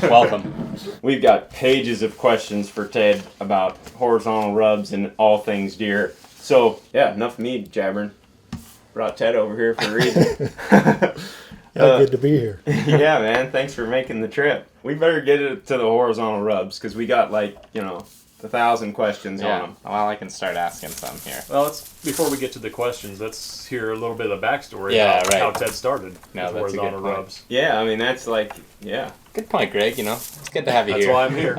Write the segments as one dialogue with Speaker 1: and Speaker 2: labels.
Speaker 1: Welcome. We've got pages of questions for Ted about horizontal rubs and all things deer. So, yeah, enough of me jabbering. Brought Ted over here for a reason.
Speaker 2: Good to be here.
Speaker 1: Yeah, man. Thanks for making the trip. We better get it to the horizontal rubs because we got 1,000 questions on them.
Speaker 3: Well, I can start asking some here.
Speaker 4: Well, before we get to the questions, let's hear a little bit of the backstory
Speaker 3: about
Speaker 4: how Ted started with
Speaker 3: that's
Speaker 4: horizontal
Speaker 3: a good point.
Speaker 4: rubs.
Speaker 1: Yeah, I mean, that's
Speaker 3: Good point, Greg. It's good to have you
Speaker 4: That's
Speaker 3: here.
Speaker 4: why I'm here.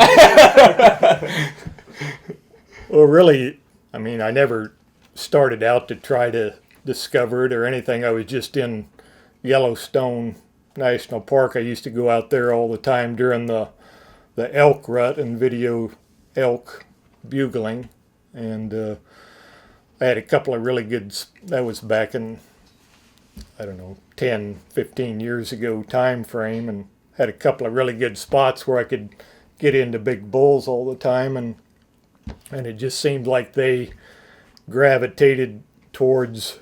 Speaker 2: Well, really, I mean, I never started out to try to discover it or anything. I was just in Yellowstone National Park. I used to go out there all the time during the elk rut and video elk bugling. And I had a couple of really good, that was back in, 10, 15 years ago time frame, and had a couple of really good spots where I could get into big bulls all the time, and it just seemed like they gravitated towards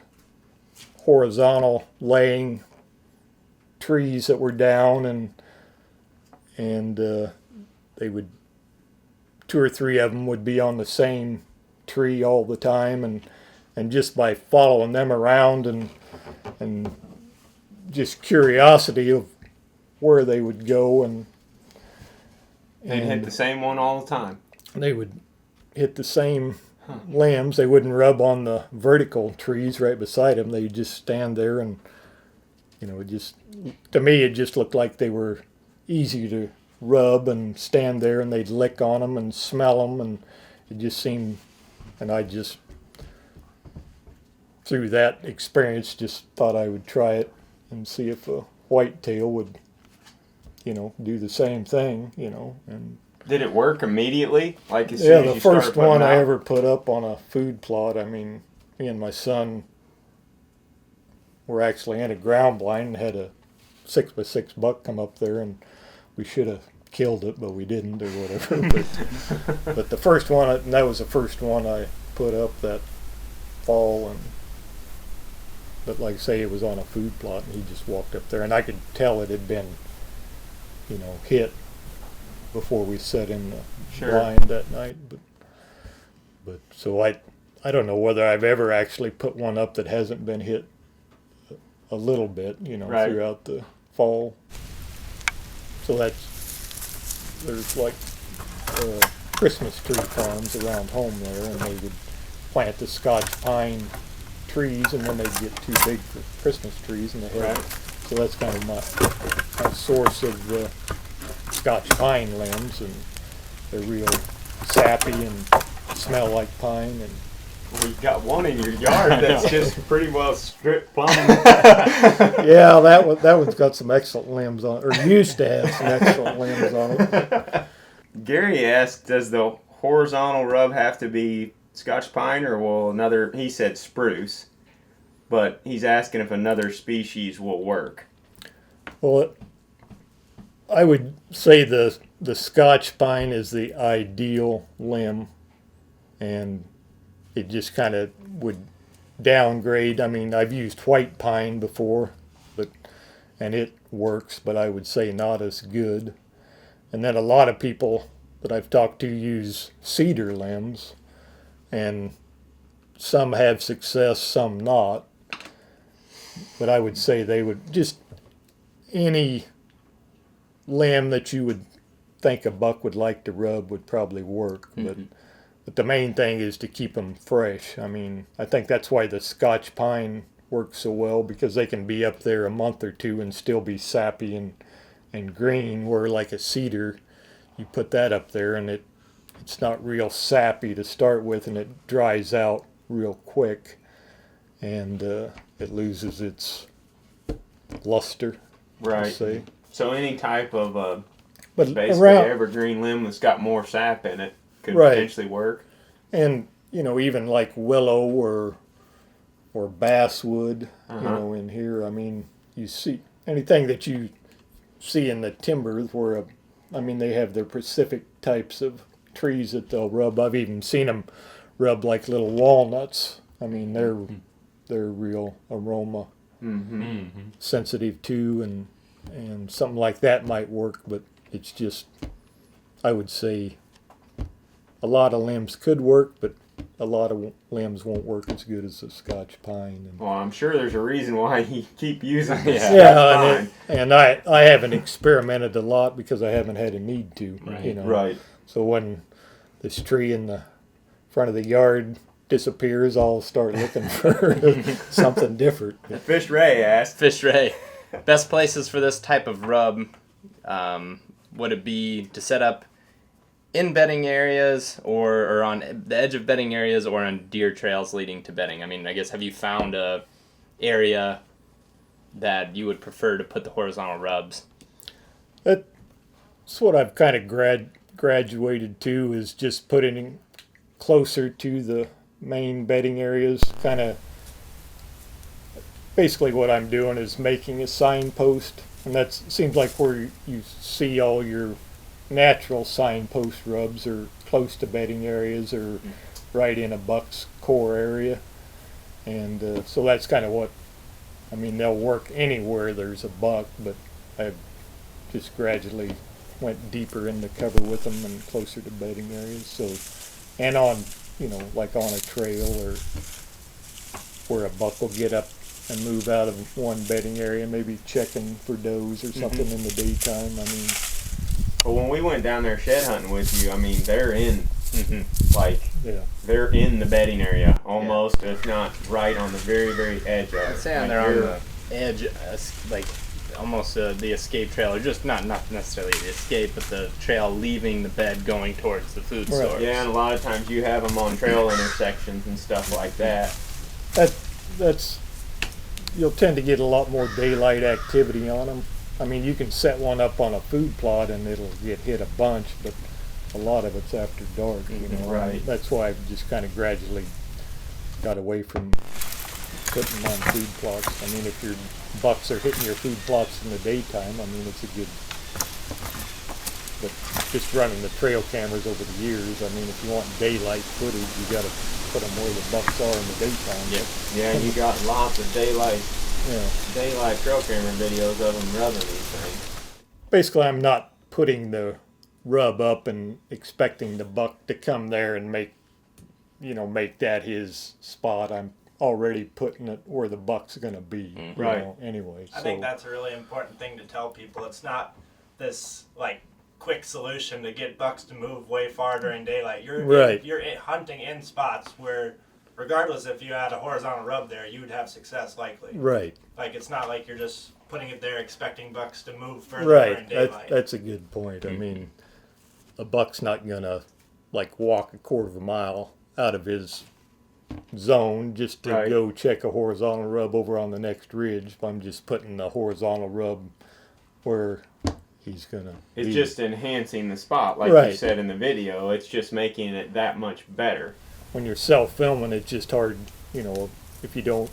Speaker 2: horizontal laying trees that were down, and they would, 2 or 3 of them would be on the same tree all the time, and just by following them around and just curiosity of where they would go, and
Speaker 1: They'd hit the same one all the time.
Speaker 2: they would hit the same limbs. They wouldn't rub on the vertical trees right beside them. They'd just stand there, and it just, to me, it just looked like they were easy to rub and stand there, and they'd lick on them and smell them, and it just seemed, and I just, through that experience, just thought I would try it and see if a whitetail would, do the same thing, and
Speaker 1: Did it work immediately? Like as soon
Speaker 2: yeah,
Speaker 1: as
Speaker 2: the
Speaker 1: you started
Speaker 2: first
Speaker 1: putting
Speaker 2: one
Speaker 1: it
Speaker 2: I
Speaker 1: out?
Speaker 2: ever put up on a food plot, I mean, me and my son were actually in a ground blind and had a 6x6 buck come up there, and we should have killed it, but we didn't, or whatever. But the first one, and that was the first one I put up that fall, but like I say, it was on a food plot, and he just walked up there, and I could tell it had been, hit before we set in the blind that night. But so I don't know whether I've ever actually put one up that hasn't been hit a little bit,
Speaker 1: Right.
Speaker 2: throughout the fall. So there's Christmas tree farms around home there, and they would plant the Scotch pine trees, and then they'd get too big for Christmas trees, and they had, so that's kind of my source of the Scotch pine limbs, and they're real sappy and smell like pine. And
Speaker 1: Well, you got one in your yard that's just pretty well stripped plumb.
Speaker 2: yeah, that one's got some excellent limbs on it, or used to have some excellent limbs on it.
Speaker 1: Gary asked, does the horizontal rub have to be Scotch pine, or will another, he said spruce, but he's asking if another species will work.
Speaker 2: Well, I would say the Scotch pine is the ideal limb, and it just kind of would downgrade. I mean, I've used white pine before, and it works, but I would say not as good. And then a lot of people that I've talked to use cedar limbs, and some have success, some not. But I would say they would just, any limb that you would think a buck would like to rub would probably work.
Speaker 1: Mm-hmm.
Speaker 2: But the main thing is to keep them fresh. I mean, I think that's why the Scotch pine works so well, because they can be up there a month or two and still be sappy and green, where like a cedar, you put that up there and it's not real sappy to start with, and it dries out real quick, and it loses its luster.
Speaker 1: Right.
Speaker 2: Say.
Speaker 1: So any type of
Speaker 2: But
Speaker 1: basically
Speaker 2: around,
Speaker 1: evergreen limb that's got more sap in it could
Speaker 2: Right.
Speaker 1: potentially work.
Speaker 2: and even like willow or basswood, in here. I mean, you see anything that you see in the timber where, they have their specific types of trees that they'll rub. I've even seen them rub like little walnuts. I mean, they're real aroma sensitive too, and and something like that might work, but it's just, I would say a lot of limbs could work, but a lot of limbs won't work as good as the Scotch pine. And
Speaker 1: Well, I'm sure there's a reason why you keep using this.
Speaker 2: yeah, and I haven't experimented a lot because I haven't had a need to.
Speaker 3: Right.
Speaker 2: You know.
Speaker 1: Right.
Speaker 2: So when this tree in the front of the yard disappears, I'll start looking for something different.
Speaker 1: Fish Ray asked.
Speaker 3: Fish Ray, best places for this type of rub, would it be to set up in bedding areas or on the edge of bedding areas or on deer trails leading to bedding? I mean, I guess, have you found a area that you would prefer to put the horizontal rubs?
Speaker 2: That's what I've kind of graduated to, is just putting closer to the main bedding areas. Kind of basically what I'm doing is making a signpost, and that seems like where you see all your natural signpost rubs are close to bedding areas or right in a buck's core area. And so that's kind of what, I mean, they'll work anywhere there's a buck, but I've just gradually went deeper in the cover with them and closer to bedding areas. So, and on, you know, like on a trail or where a buck will get up and move out of one bedding area, maybe checking for does or something in the daytime. I mean,
Speaker 1: Well, when we went down there shed hunting with you, I mean, they're in, like,
Speaker 2: yeah.
Speaker 1: they're in the bedding area almost, if not right on the very, very edge of it.
Speaker 3: I'd say
Speaker 1: Like,
Speaker 3: they're on the edge, like almost the escape trail, or just not necessarily the escape, but the trail leaving the bed going towards the food
Speaker 2: Right.
Speaker 3: source.
Speaker 1: Yeah, and a lot of times you have them on trail intersections and stuff like that.
Speaker 2: That's you'll tend to get a lot more daylight activity on them. I mean, you can set one up on a food plot and it'll get hit a bunch, but a lot of it's after dark, you know.
Speaker 1: Right.
Speaker 2: That's why I've just kind of gradually got away from putting them on food plots. I mean, if your bucks are hitting your food plots in the daytime, I mean, it's a good. But just running the trail cameras over the years, I mean, if you want daylight footage, you got to put them where the bucks are in the daytime.
Speaker 3: Yeah.
Speaker 1: Yeah, and you got lots of daylight trail camera videos of them rubbing these things.
Speaker 2: Basically, I'm not putting the rub up and expecting the buck to come there and make that his spot. I'm already putting it where the buck's going to be, you
Speaker 1: Right.
Speaker 2: know, anyway.
Speaker 5: I think that's a really important thing to tell people. It's not this like quick solution to get bucks to move way far during daylight. You're hunting in spots where, regardless if you had a horizontal rub there, you would have success likely.
Speaker 2: Right.
Speaker 5: Like, it's not like you're just putting it there expecting bucks to move further during
Speaker 2: Right.
Speaker 5: daylight.
Speaker 2: That's a good point. I mean, a buck's not going to like walk a quarter of a mile out of his zone just to
Speaker 1: Right.
Speaker 2: go check a horizontal rub over on the next ridge. I'm just putting the horizontal rub where he's going to
Speaker 1: It's just enhancing the spot, like you
Speaker 2: Right.
Speaker 1: said in the video. It's just making it that much better.
Speaker 2: When you're self-filming, it's just hard, you know, if you don't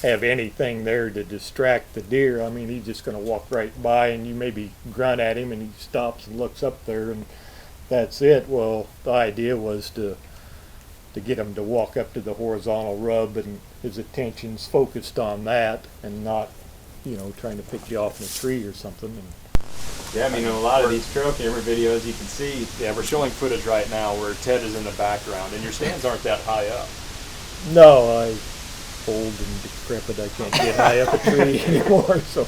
Speaker 2: have anything there to distract the deer. I mean, he's just going to walk right by and you maybe grunt at him and he stops and looks up there and that's it. Well, the idea was to get him to walk up to the horizontal rub and his attention's focused on that and not, you know, trying to pick you off in a tree or something. And
Speaker 1: Yeah, I mean, in a lot of these trail camera videos, you can see.
Speaker 4: Yeah, we're showing footage right now where Ted is in the background, and your stands aren't that high up.
Speaker 2: no, I'm old and decrepit. I can't get high up a tree anymore. So,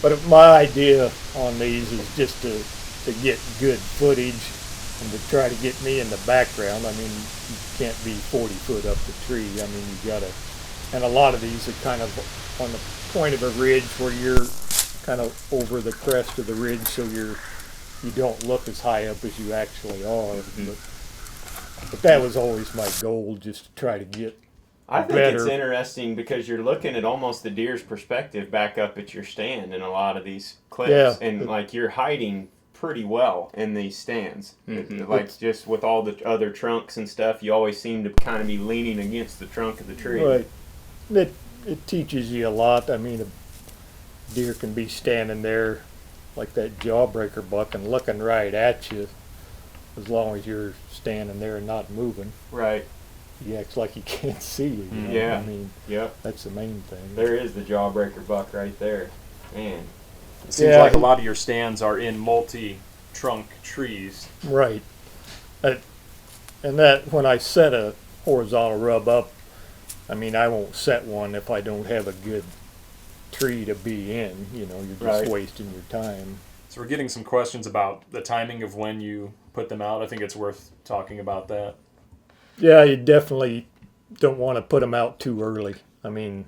Speaker 2: but my idea on these is just to get good footage and to try to get me in the background. I mean, you can't be 40 foot up the tree. I mean, you gotta, and a lot of these are kind of on the point of a ridge where you're kind of over the crest of the ridge, so you don't look as high up as you actually are. But that was always my goal, just to try to get
Speaker 1: I think
Speaker 2: better.
Speaker 1: it's interesting because you're looking at almost the deer's perspective back up at your stand in a lot of these clips.
Speaker 2: Yeah.
Speaker 1: And like you're hiding pretty well in these stands.
Speaker 3: Mhm.
Speaker 1: Like just with all the other trunks and stuff, you always seem to kind of be leaning against the trunk of the tree.
Speaker 2: Right. It teaches you a lot. I mean, a deer can be standing there like that jawbreaker buck and looking right at you as long as you're standing there and not moving.
Speaker 1: Right.
Speaker 2: He acts like he can't see you. You know?
Speaker 1: Yeah.
Speaker 2: I mean,
Speaker 1: Yep.
Speaker 2: that's the main thing.
Speaker 1: There is the jawbreaker buck right there. Man.
Speaker 4: It seems like a lot of your stands are in multi-trunk trees.
Speaker 2: Right. And that when I set a horizontal rub up, I mean, I won't set one if I don't have a good tree to be in. You know, you're just wasting your time.
Speaker 4: So we're getting some questions about the timing of when you put them out. I think it's worth talking about that.
Speaker 2: Yeah, you definitely don't want to put them out too early. I mean,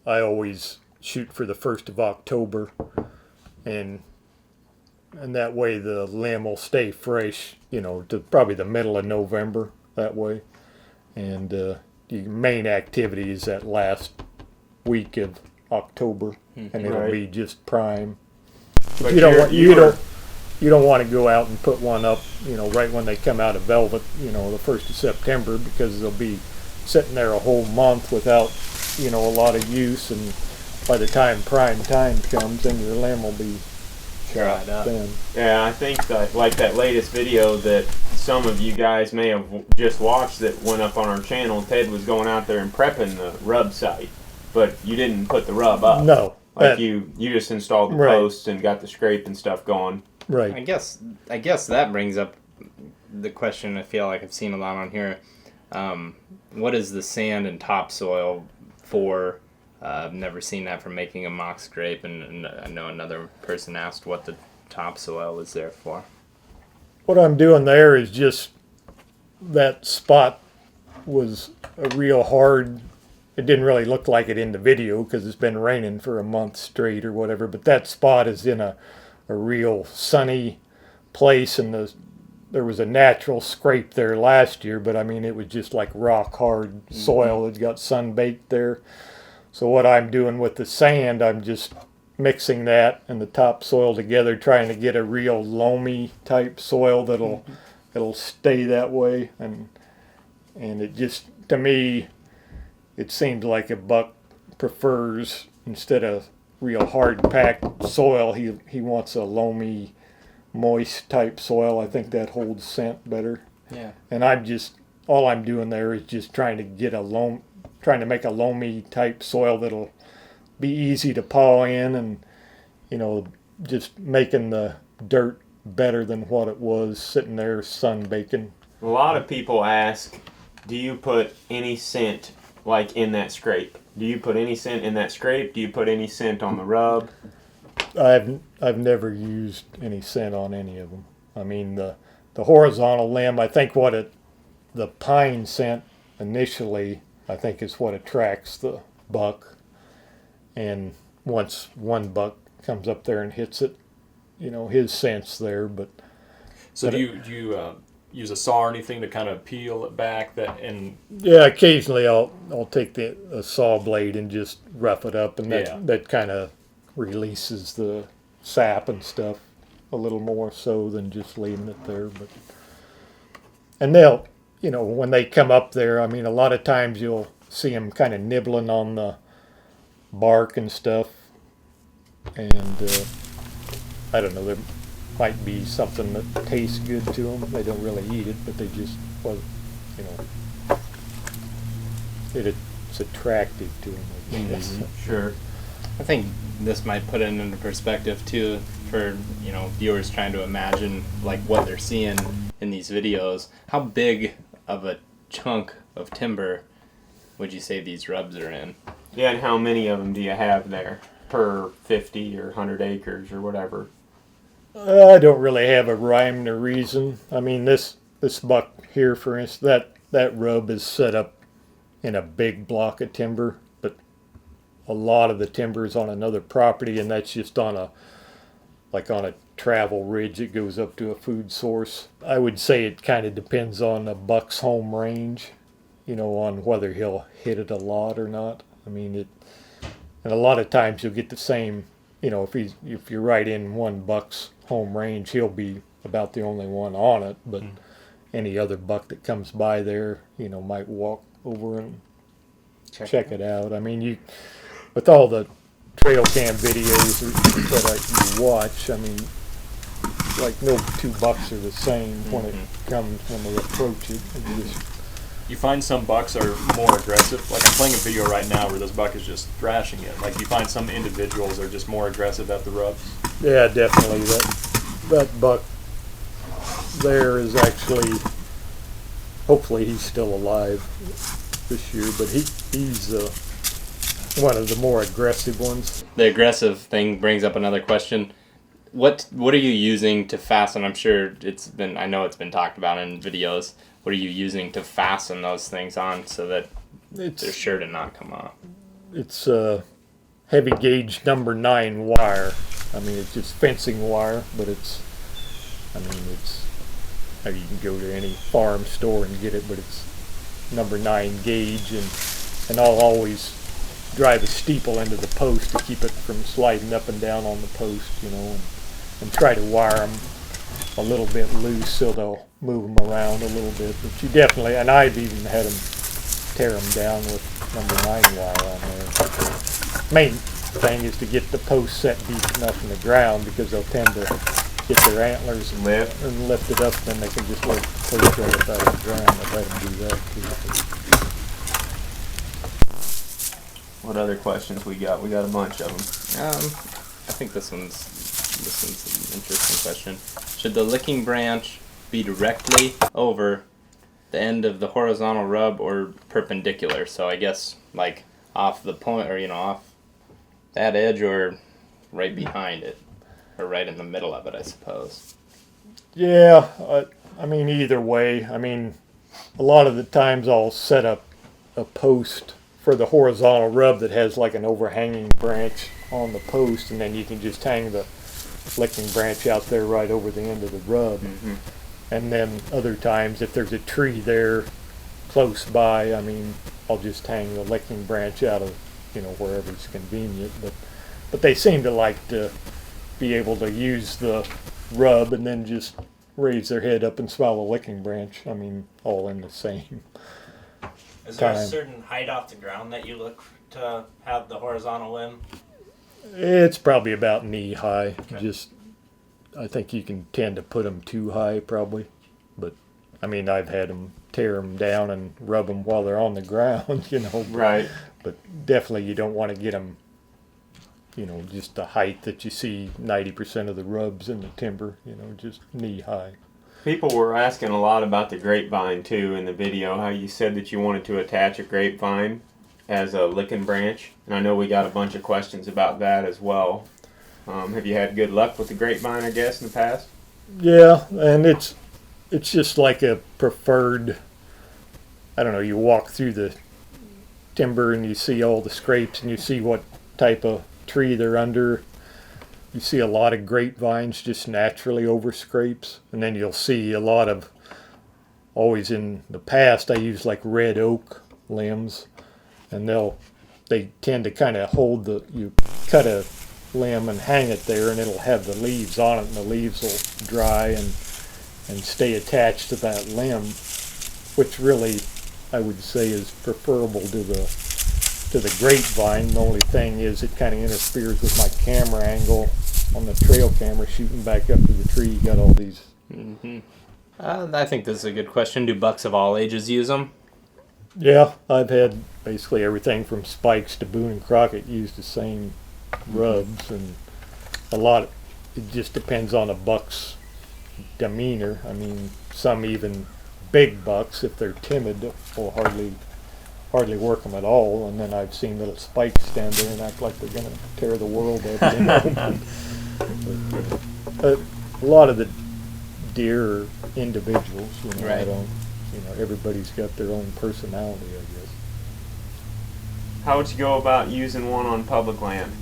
Speaker 2: I always shoot for the 1st of October, and that way the limb will stay fresh, you know, to probably the middle of November that way. And the main activity is that last week of October, and it'll be just prime.
Speaker 1: But
Speaker 2: you don't want to go out and put one up, you know, right when they come out of velvet, you know, the 1st of September, because they'll be sitting there a whole month without, you know, a lot of use, and by the time prime time comes, then your limb will be
Speaker 3: dried up.
Speaker 2: thin.
Speaker 1: Yeah, I think that, like that latest video that some of you guys may have just watched that went up on our channel, Ted was going out there and prepping the rub site, but you didn't put the rub up.
Speaker 2: No.
Speaker 1: Like you just installed the posts and got the scrape and stuff going.
Speaker 2: Right.
Speaker 3: I guess that brings up the question I feel like I've seen a lot on here. What is the sand and topsoil for? I've never seen that for making a mock scrape, and I know another person asked what the topsoil was there for.
Speaker 2: What I'm doing there is just that spot was a real hard. It didn't really look like it in the video because it's been raining for a month straight or whatever, but that spot is in a real sunny place, and there was a natural scrape there last year, but I mean it was just like rock hard soil that got sun baked there. So what I'm doing with the sand, I'm just mixing that and the topsoil together, trying to get a real loamy type soil that'll stay that way, and it just, to me, it seems like a buck prefers, instead of real hard packed soil, he wants a loamy, moist type soil. I think that holds scent better.
Speaker 3: Yeah.
Speaker 2: And all I'm doing there is just trying to get trying to make a loamy type soil that'll be easy to paw in, and, you know, just making the dirt better than what it was sitting there sun baking.
Speaker 1: A lot of people ask, do you put any scent like in that scrape? Do you put any scent in that scrape? Do you put any scent on the rub?
Speaker 2: I've never used any scent on any of them. I mean, the horizontal limb, I think the pine scent initially, I think, is what attracts the buck. And once one buck comes up there and hits it, you know, his scent's there.
Speaker 4: So do you use a saw or anything to kind of peel it back?
Speaker 2: Yeah, occasionally I'll take a saw blade and just rough it up, and that kind of releases the sap and stuff a little more so than just leaving it there. And they'll, you know, when they come up there, I mean, a lot of times you'll see them kind of nibbling on the bark and stuff, and I don't know, there might be something that tastes good to them. They don't really eat it, but they just, well, you know, it's attractive to them, I guess.
Speaker 1: Sure.
Speaker 3: I think this might put it into perspective too for, you know, viewers trying to imagine like what they're seeing in these videos. How big of a chunk of timber would you say these rubs are in?
Speaker 1: Yeah, and how many of them do you have there per 50 or 100 acres or whatever?
Speaker 2: I don't really have a rhyme or reason. I mean, this buck here, for instance, that rub is set up in a big block of timber, but a lot of the timber is on another property, and that's just on a travel ridge that goes up to a food source. I would say it kind of depends on a buck's home range, you know, on whether he'll hit it a lot or not. I mean, and a lot of times you'll get the same, you know, if you're right in one buck's home range, he'll be about the only one on it, but any other buck that comes by there, you know, might walk over and check it out. I mean, with all the trail cam videos that you watch, I mean, like no two bucks are the same when they approach it. And
Speaker 4: you find some bucks are more aggressive. Like I'm playing a video right now where this buck is just thrashing it. Like you find some individuals are just more aggressive at the rubs.
Speaker 2: Yeah, definitely. That buck there is actually, hopefully he's still alive this year, but he's one of the more aggressive ones.
Speaker 3: The aggressive thing brings up another question. What are you using to fasten? I'm sure I know it's been talked about in videos. What are you using to fasten those things on so that they're sure to not come off?
Speaker 2: It's heavy gauge number 9 wire. I mean, it's just fencing wire, but it's you can go to any farm store and get it, but it's number 9 gauge, and I'll always drive a steeple into the post to keep it from sliding up and down on the post, and try to wire them a little bit loose so they'll move them around a little bit. But you definitely, and I've even had them tear them down with number 9 wire on there. The main thing is to get the post set deep enough in the ground, because they'll tend to get their antlers and lift it up, then they can just let the post right up out of the ground and let them do that too.
Speaker 1: What other questions we got? We got a bunch of them.
Speaker 3: I think this one's an interesting question. Should the licking branch be directly over the end of the horizontal rub or perpendicular? So I guess like off the point, or off that edge, or right behind it, or right in the middle of it, I suppose.
Speaker 2: Yeah, I mean, either way. I mean, a lot of the times I'll set up a post for the horizontal rub that has like an overhanging branch on the post, and then you can just hang the licking branch out there right over the end of the rub.
Speaker 1: Mm-hmm.
Speaker 2: And then other times, if there's a tree there close by, I mean, I'll just hang the licking branch out of, wherever it's convenient. But they seem to like to be able to use the rub and then just raise their head up and smell the licking branch. I mean, all in the same
Speaker 5: Is there
Speaker 2: time.
Speaker 5: a certain height off the ground that you look to have the horizontal limb?
Speaker 2: It's probably about knee high.
Speaker 5: Okay.
Speaker 2: I think you can tend to put them too high probably. But, I mean, I've had them tear them down and rub them while they're on the ground,
Speaker 1: Right.
Speaker 2: But definitely you don't want to get them, just the height that you see 90% of the rubs in the timber, just knee high.
Speaker 1: People were asking a lot about the grapevine too in the video, how you said that you wanted to attach a grapevine as a licking branch. And I know we got a bunch of questions about that as well. Have you had good luck with the grapevine, I guess, in the past?
Speaker 2: Yeah, and it's just like a preferred, I don't know, you walk through the timber and you see all the scrapes and you see what type of tree they're under. You see a lot of grapevines just naturally over scrapes, and then you'll see a lot of, always in the past I used like red oak limbs, and they tend to kind of hold you cut a limb and hang it there, and it'll have the leaves on it, and the leaves will dry and stay attached to that limb, which really I would say is preferable to the grapevine. The only thing is it kind of interferes with my camera angle on the trail camera shooting back up to the tree. You got all these.
Speaker 3: Mm-hmm. I think this is a good question. Do bucks of all ages use them?
Speaker 2: Yeah, I've had basically everything from Spikes to Boone and Crockett use the same rubs, and it just depends on a buck's demeanor. I mean, some even big bucks, if they're timid, will hardly work them at all, and then I've seen little Spikes stand there and act like they're going to tear the world up. But a lot of the deer are individuals,
Speaker 3: Right.
Speaker 2: Everybody's got their own personality, I guess.
Speaker 1: How would you go about using one on public land?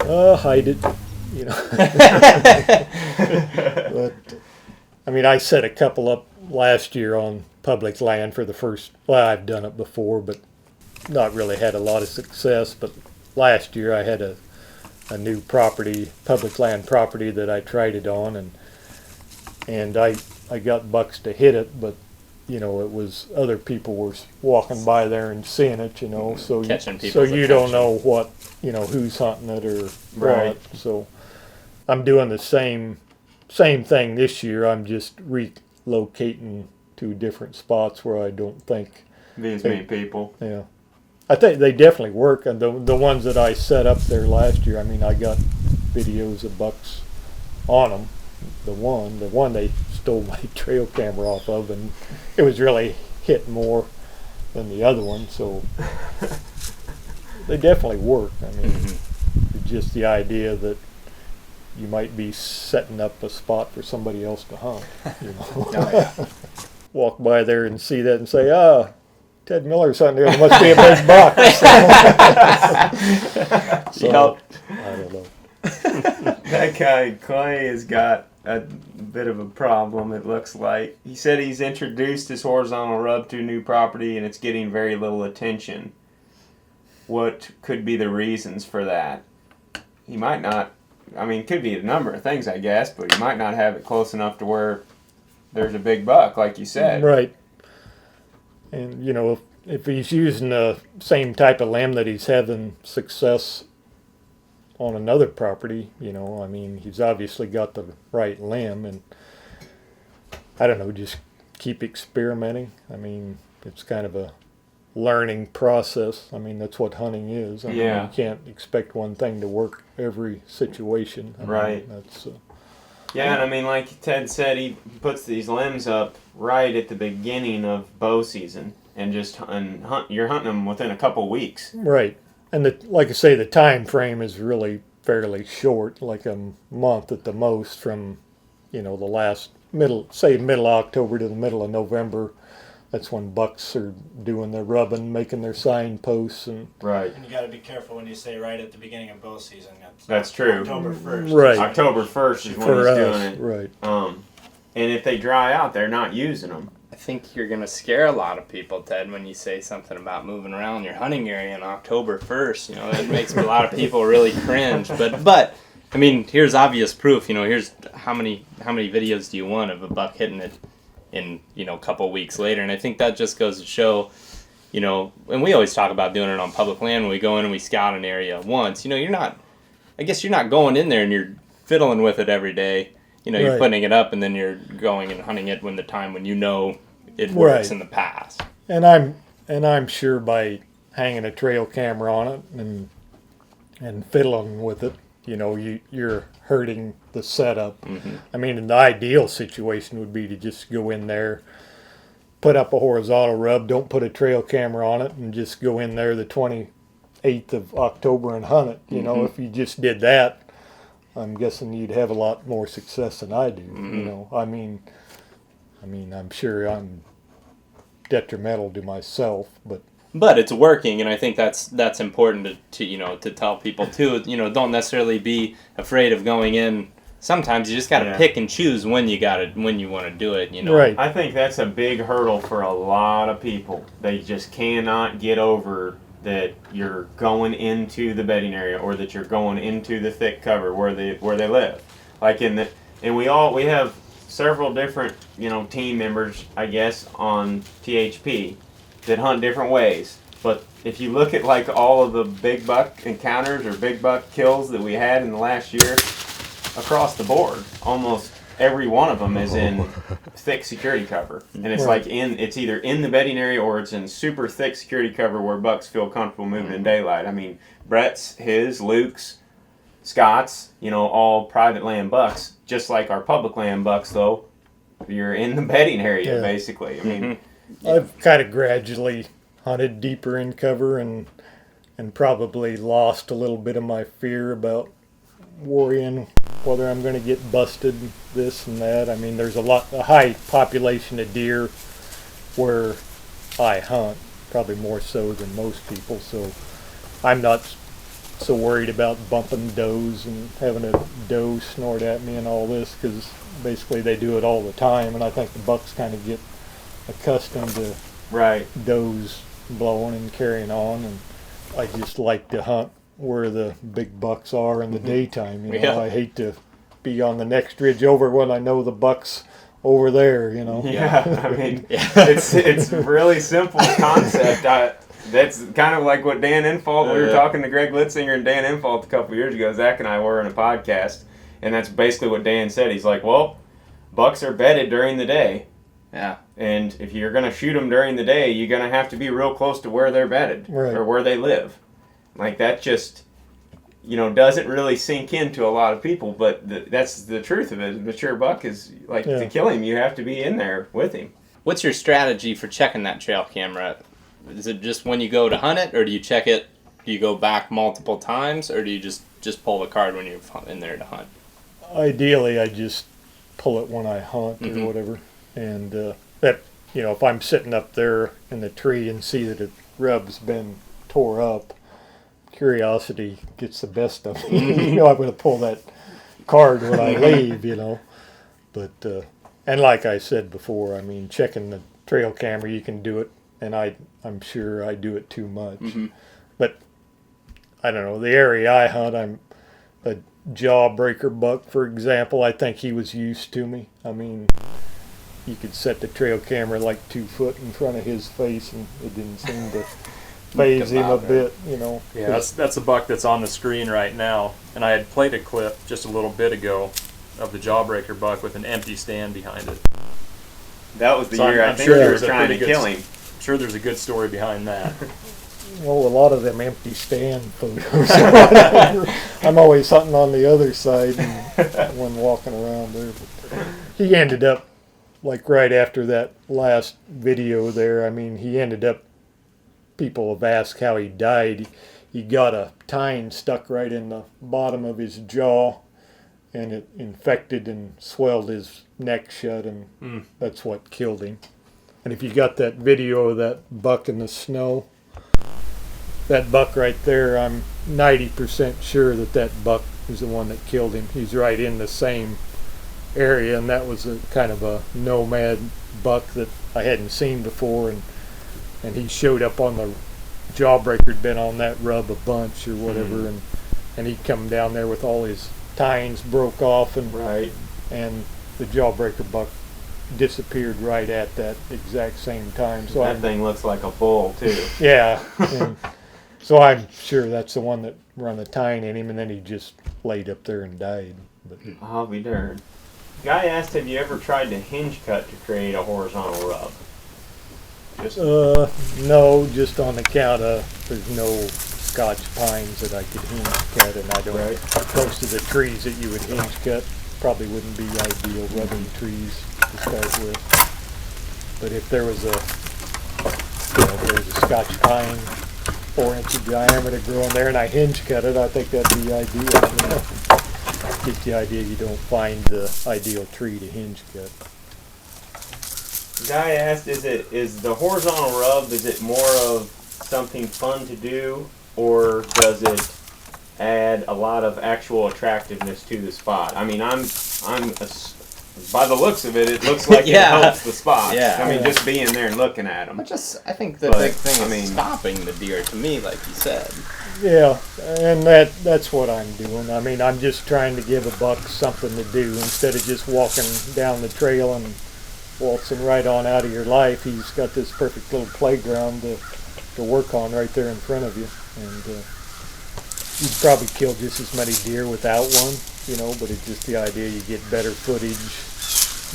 Speaker 2: Hide it, But, I mean, I set a couple up last year on public land for the first, I've done it before, but not really had a lot of success. But last year I had a new public land property that I tried it on, and I got bucks to hit it, but it was other people were walking by there and seeing it, so
Speaker 3: Catching
Speaker 2: so
Speaker 3: people's
Speaker 2: you don't
Speaker 3: attention.
Speaker 2: know what, who's hunting it or
Speaker 1: Right.
Speaker 2: what. So I'm doing the same thing this year. I'm just relocating two different spots where I don't think,
Speaker 1: Be as many people.
Speaker 2: yeah. I think they definitely work, and the ones that I set up there last year, I mean, I got videos of bucks on them. The one they stole my trail camera off of, and it was really hitting more than the other one, so they definitely work. I mean, it's just the idea that you might be setting up a spot for somebody else to hunt. You know?
Speaker 3: Oh, yeah.
Speaker 2: Walk by there and see that and say, Ted Miller's hunting there. There must be a big buck. So, I don't know.
Speaker 1: That guy, Clay, has got a bit of a problem, it looks like. He said he's introduced his horizontal rub to a new property and it's getting very little attention. What could be the reasons for that? He might not, I mean, it could be a number of things, I guess, but he might not have it close enough to where there's a big buck, like you said.
Speaker 2: Right. And, you know, if he's using the same type of limb that he's having success on another property, you know, I mean, he's obviously got the right limb, and I don't know, just keep experimenting. I mean, it's kind of a learning process. I mean, that's what hunting is. I mean,
Speaker 1: Yeah.
Speaker 2: you can't expect one thing to work every situation. I mean,
Speaker 1: Right.
Speaker 2: that's
Speaker 1: Yeah, and I mean, like Ted said, he puts these limbs up right at the beginning of bow season, and you're hunting them within a couple weeks.
Speaker 2: right. And like I say, the time frame is really fairly short, like a month at the most, from, you know, the last middle October to the middle of November. That's when bucks are doing their rubbing, making their signposts, and
Speaker 1: Right.
Speaker 5: And you got to be careful when you say right at the beginning of bow season.
Speaker 1: That's true.
Speaker 5: October 1st.
Speaker 2: Right.
Speaker 1: October 1st is when
Speaker 2: for
Speaker 1: he's
Speaker 2: us,
Speaker 1: doing it.
Speaker 2: right.
Speaker 1: And if they dry out, they're not using them.
Speaker 3: I think you're going to scare a lot of people, Ted, when you say something about moving around your hunting area on October 1st. You know, it makes a lot of people really cringe. But I mean, here's obvious proof. You know, here's how many videos do you want of a buck hitting it in, you know, a couple weeks later? And I think that just goes to show, you know, and we always talk about doing it on public land when we go in and we scout an area once. You know, you're not going in there and you're fiddling with it every day. You know, you're
Speaker 2: Right.
Speaker 3: putting it up and then you're going and hunting it when you know it works
Speaker 2: Right.
Speaker 3: in the past.
Speaker 2: And I'm sure by hanging a trail camera on it and fiddling with it, you know, you're hurting the setup.
Speaker 3: Mm-hmm.
Speaker 2: I mean, in the ideal situation would be to just go in there, put up a horizontal rub, don't put a trail camera on it, and just go in there the 28th of October and hunt it. You know, if you just did that, I'm guessing you'd have a lot more success than I do. You know, I mean, I'm sure I'm detrimental to myself,
Speaker 3: But it's working, and I think that's important to you know, to tell people too. You know, don't necessarily be afraid of going in. Sometimes you just got to pick and choose when you want to do it. You know,
Speaker 2: right.
Speaker 1: I think that's a big hurdle for a lot of people. They just cannot get over that you're going into the bedding area or that you're going into the thick cover where they live. Like and we have several different, you know, team members, I guess, on THP that hunt different ways. But if you look at like all of the big buck encounters or big buck kills that we had in the last year, across the board, almost every one of them is in thick security cover. And it's like it's either in the bedding area or it's in super thick security cover where bucks feel comfortable moving in daylight. I mean, Brett's, Luke's, Scott's, you know, all private land bucks, just like our public land bucks though. You're in the bedding area basically. I mean,
Speaker 2: I've kind of gradually hunted deeper in cover and probably lost a little bit of my fear about worrying whether I'm going to get busted, this and that. I mean, there's a high population of deer where I hunt, probably more so than most people, so I'm not so worried about bumping does and having a doe snort at me and all this, because basically they do it all the time, and I think the bucks kind of get accustomed to does blowing and carrying on, and I just like to hunt where the big bucks are in the daytime. You know, I hate to be on the next ridge over when I know the buck's over there. You know.
Speaker 1: Yeah, I mean, it's a really simple concept. That's kind of like what Dan Infault. We were talking to Greg Litzinger and Dan Infault a couple years ago. Zach and I were in a podcast, and that's basically what Dan said. He's like, "Well, bucks are bedded during the day,
Speaker 3: Yeah.
Speaker 1: And if you're going to shoot them during the day, you're going to have to be real close to where they're bedded
Speaker 2: Right.
Speaker 1: or where they live. Like that just, doesn't really sink into a lot of people, but that's the truth of it. A mature buck is like to kill him, you have to be in there with him.
Speaker 3: What's your strategy for checking that trail camera? Is it just when you go to hunt it, or do you check it? Do you go back multiple times, or do you just pull the card when you're in there to hunt?
Speaker 2: Ideally, I just pull it when I hunt or whatever, and that if I'm sitting up there in the tree and see that a rub's been tore up, curiosity gets the best of me. I'm going to pull that card when I leave. But and like I said before, I mean, checking the trail camera, you can do it, and I'm sure I do it too much. But I don't know, the area I hunt, I'm a jawbreaker buck, for example. I think he was used to me. I mean, you could set the trail camera like 2 foot in front of his face, and it didn't seem to phase him a bit.
Speaker 4: Yeah, that's a buck that's on the screen right now, and I had played a clip just a little bit ago of the jawbreaker buck with an empty stand behind it.
Speaker 1: That was the
Speaker 4: So
Speaker 1: year
Speaker 4: I'm
Speaker 1: I think
Speaker 4: sure
Speaker 1: you were
Speaker 4: there's a
Speaker 1: trying to
Speaker 4: pretty good
Speaker 1: kill him.
Speaker 4: I'm sure there's a good story behind that.
Speaker 2: Well, a lot of them empty stand photos. I'm always hunting on the other side and when walking around there. But he ended up, like right after that last video there, I mean, people have asked how he died. He got a tine stuck right in the bottom of his jaw, and it infected and swelled his neck shut, and that's what killed him. And if you got that video of that buck in the snow, that buck right there, I'm 90% sure that buck is the one that killed him. He's right in the same area, and that was a kind of a nomad buck that I hadn't seen before, and he showed up on the jawbreaker, had been on that rub a bunch or whatever, and he'd come down there with all his tines broke off, and the jawbreaker buck disappeared right at that exact same time. So
Speaker 1: that thing looks like a bull too.
Speaker 2: Yeah. And so I'm sure that's the one that run a tine in him, and then he just laid up there and died. But
Speaker 1: I'll be darned. Guy asked, have you ever tried to hinge cut to create a horizontal rub?
Speaker 2: no, just on account of there's no Scotch pines that I could hinge cut, and I don't. Most of the trees that you would hinge cut probably wouldn't be ideal rubbing trees to start with. But if there was a Scotch pine 4-inch diameter growing there, and I hinge cut it, I think that'd be ideal. Get the idea you don't find the ideal tree to hinge cut.
Speaker 1: Guy asked, is the horizontal rub, is it more of something fun to do, or does it add a lot of actual attractiveness to the spot? I mean, by the looks of it, it looks like it helps the spot.
Speaker 3: Yeah.
Speaker 1: I mean, just being there and looking at them.
Speaker 3: I think the big thing is stopping the deer, to me, like you said.
Speaker 2: Yeah, and that's what I'm doing. I mean, I'm just trying to give a buck something to do instead of just walking down the trail and waltzing right on out of your life. He's got this perfect little playground to work on right there in front of you, and you'd probably kill just as many deer without one, but it's just the idea you get better footage,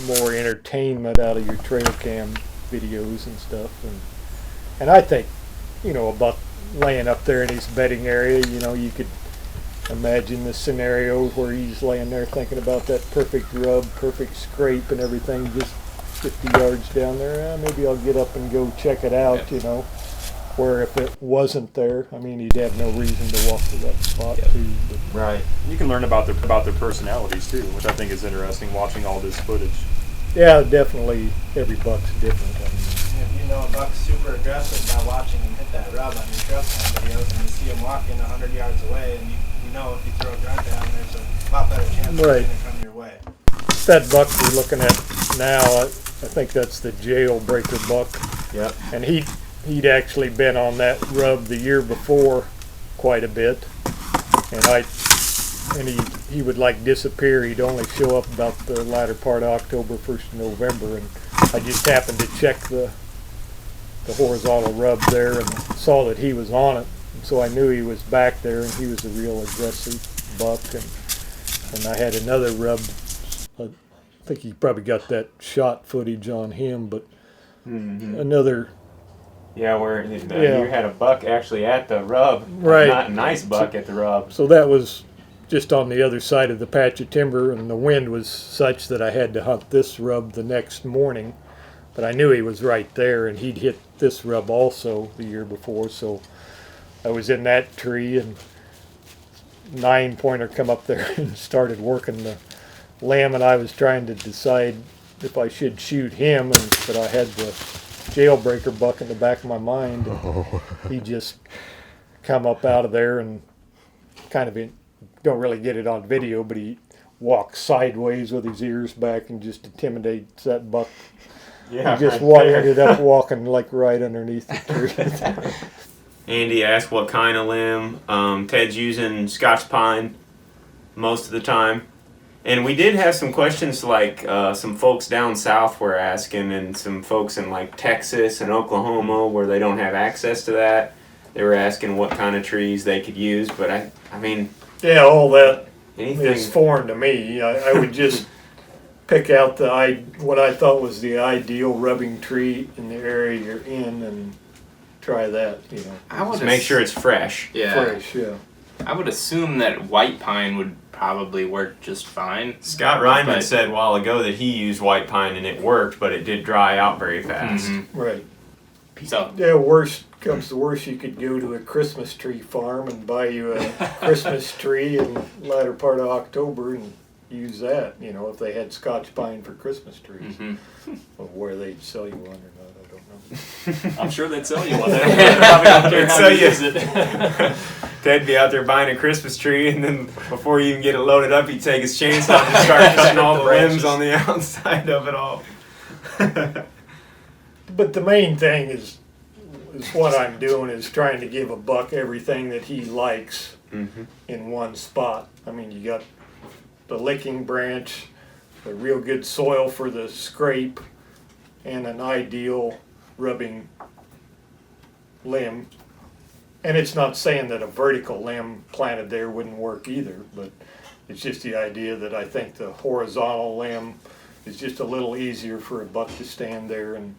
Speaker 2: more entertainment out of your trail cam videos and stuff, and I think, a buck laying up there in his bedding area, you could imagine the scenario where he's laying there thinking about that perfect rub, perfect scrape and everything, just 50 yards down there. Maybe I'll get up and go check it out, where if it wasn't there, I mean, he'd have no reason to walk to that spot too. But.
Speaker 1: Right.
Speaker 4: You can learn about their personalities too, which I think is interesting, watching all this footage.
Speaker 2: Yeah, definitely every buck's different. I mean,
Speaker 5: if you know a buck's super aggressive by watching him hit that rub on your trail cam videos, and you see him walking 100 yards away, and you know if you throw a grunt down, there's a lot better chance of going to come your way.
Speaker 2: That buck we're looking at now, I think that's the jailbreaker buck.
Speaker 1: Yep.
Speaker 2: And he'd actually been on that rub the year before quite a bit, and he would like disappear. He'd only show up about the latter part of October, 1st of November, and I just happened to check the horizontal rub there and saw that he was on it, and so I knew he was back there, and he was a real aggressive buck. And I had another rub think he probably got that shot footage on him, but
Speaker 1: Mm-hmm.
Speaker 2: another.
Speaker 1: Yeah, where you had a buck actually at the rub.
Speaker 2: Right.
Speaker 1: Not a nice buck at the rub.
Speaker 2: So that was just on the other side of the patch of timber, and the wind was such that I had to hunt this rub the next morning. But I knew he was right there, and he'd hit this rub also the year before, so I was in that tree, and 9-pointer come up there and started working the limb, and I was trying to decide if I should shoot him, but I had the jailbreaker buck in the back of my mind. He just come up out of there and kind of don't really get it on video, but he walks sideways with his ears back and just intimidates that buck.
Speaker 1: Yeah,
Speaker 2: He just
Speaker 1: right there.
Speaker 2: ended up walking like right underneath the tree.
Speaker 1: Andy asked what kind of limb. Ted's using Scotch pine most of the time. And we did have some questions like some folks down south were asking, and some folks in like Texas and Oklahoma where they don't have access to that. They were asking what kind of trees they could use, but I mean,
Speaker 2: Yeah, all that
Speaker 1: anything.
Speaker 2: is foreign to me. I would just pick out what I thought was the ideal rubbing tree in the area you're in and try that,
Speaker 3: I would
Speaker 1: Just make sure it's fresh.
Speaker 2: fresh, yeah.
Speaker 3: I would assume that white pine would probably work just fine.
Speaker 1: Scott Ryman
Speaker 3: But-
Speaker 1: said a while ago that he used white pine and it worked, but it did dry out very fast.
Speaker 2: Right.
Speaker 3: So
Speaker 2: Yeah, worst comes to worst, you could go to a Christmas tree farm and buy you a Christmas tree in the latter part of October and use that, if they had Scotch pine for Christmas trees. Or where they'd sell you one or not, I don't know.
Speaker 4: I'm sure they'd sell you one. They probably don't care
Speaker 1: They'd
Speaker 4: how
Speaker 1: sell
Speaker 4: to
Speaker 1: you-
Speaker 4: use it.
Speaker 1: Ted'd be out there buying a Christmas tree, and then before you even get it loaded up, he'd take his chainsaw and start cutting all the limbs on the outside of it all.
Speaker 2: But the main thing is what I'm doing is trying to give a buck everything that he likes in one spot. I mean, you got the licking branch, the real good soil for the scrape, and an ideal rubbing limb. And it's not saying that a vertical limb planted there wouldn't work either, but it's just the idea that I think the horizontal limb is just a little easier for a buck to stand there and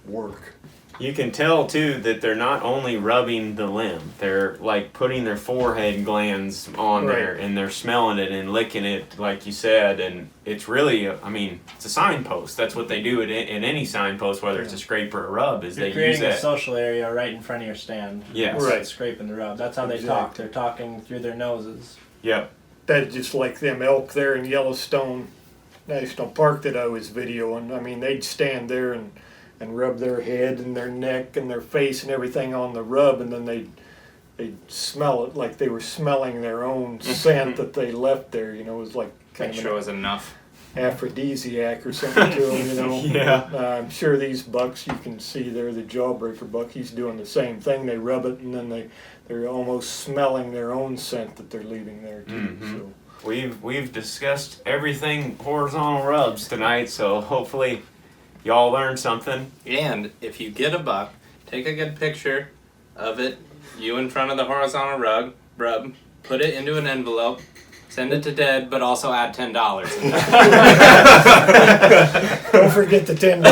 Speaker 2: work.
Speaker 1: You can tell too that they're not only rubbing the limb; they're like putting their forehead glands on there,
Speaker 2: Right.
Speaker 1: and they're smelling it and licking it, like you said. And it's really, it's a signpost. That's what they do in any signpost, whether it's a scrape or a rub, is
Speaker 5: You're
Speaker 1: they use
Speaker 5: creating a
Speaker 1: that.
Speaker 5: social area right in front of your stand.
Speaker 1: Yes.
Speaker 2: Right.
Speaker 5: Scraping the rub. That's how they
Speaker 2: Exactly.
Speaker 5: talk. They're talking through their noses.
Speaker 1: Yep.
Speaker 2: That's just like them elk there in Yellowstone National Park that I was videoing. I mean, they'd stand there and rub their head and their neck and their face and everything on the rub, and then they'd smell it like they were smelling their own scent that they left there. It was like kind
Speaker 3: make
Speaker 2: of
Speaker 3: sure it
Speaker 2: an
Speaker 3: was enough.
Speaker 2: aphrodisiac or something to them,
Speaker 1: Yeah.
Speaker 2: I'm sure these bucks, you can see there, the jawbreaker buck, he's doing the same thing. They rub it and then they're almost smelling their own scent that they're leaving there too. So.
Speaker 1: We've discussed everything horizontal rubs tonight, so hopefully y'all learned something.
Speaker 3: And if you get a buck, take a good picture of it, you in front of the horizontal rub, put it into an envelope, send it to Ted, but also add $10.
Speaker 2: Don't forget the $10.